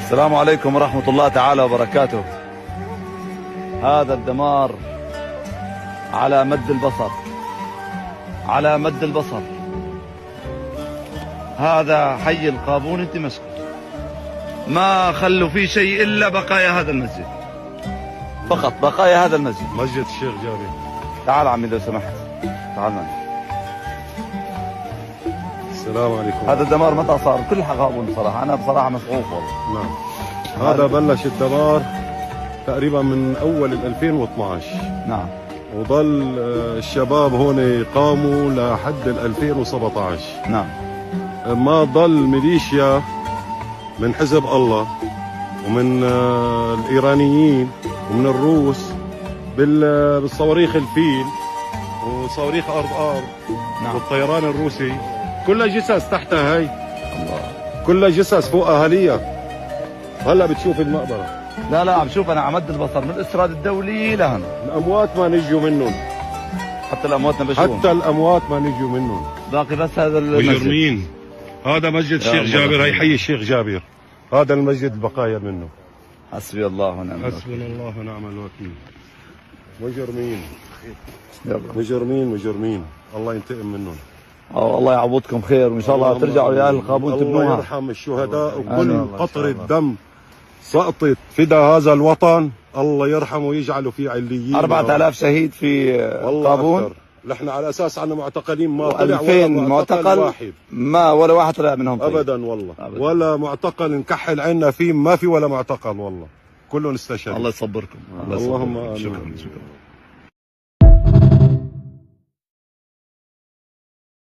السلام عليكم ورحمة الله تعالى وبركاته. هذا الدمار على مد البصر، على مد البصر. هذا حي القابوني دمشق، ما خلوا فيه شيء إلا بقايا هذا المسجد، فقط بقايا هذا المسجد. مسجد الشيخ جابر. تعال عمي لو سمحت، تعال معي. السلام عليكم. هذا الدمار متى صار؟ كل قابوني صراحة، أنا بصراحة مسعوف والله. نعم. هذا بلش الدمار تقريبا من أول 2012. نعم. وظل الشباب هون قاموا لحد 2017. نعم. ما ضل ميليشيا من حزب الله ومن الإيرانيين ومن الروس بالصواريخ الفيل وصواريخ أرض. نعم. والطيران الروسي كلها جثث تحتها. هاي الله. كلها جثث فوق أهاليها. هلا بتشوف المقبرة. لا عم شوف أنا عمد البصر من الإسراد الدولي لهنا. الأموات ما نجوا منهم، حتى الأموات ما بشوفهم. حتى الأموات ما نجوا منهم. باقي بس هذا المسجد. مجرمين. هذا مسجد الشيخ جابر، هي حي الشيخ جابر. هذا المسجد البقايا منه. حسبي الله ونعم الوكيل. حسبنا الله ونعم الوكيل. مجرمين. يلا. مجرمين. الله ينتقم منهم. الله يعوضكم خير، وإن شاء الله ترجعوا يا أهل القابون تبنوها. الله يرحم الشهداء وكل قطرة دم سقطت فدا هذا الوطن. الله يرحمه ويجعله في عليين. 4000 شهيد في القابون. نحن على اساس عنا معتقلين ما طلع 2000 ولا معتقل واحد. ما ولا واحد طلع منهم طيب. ابدا والله أبداً. ولا معتقل نكحل عنا فيه، ما في ولا معتقل والله، كلهم استشهدوا. الله يصبركم. اللهم شكرا.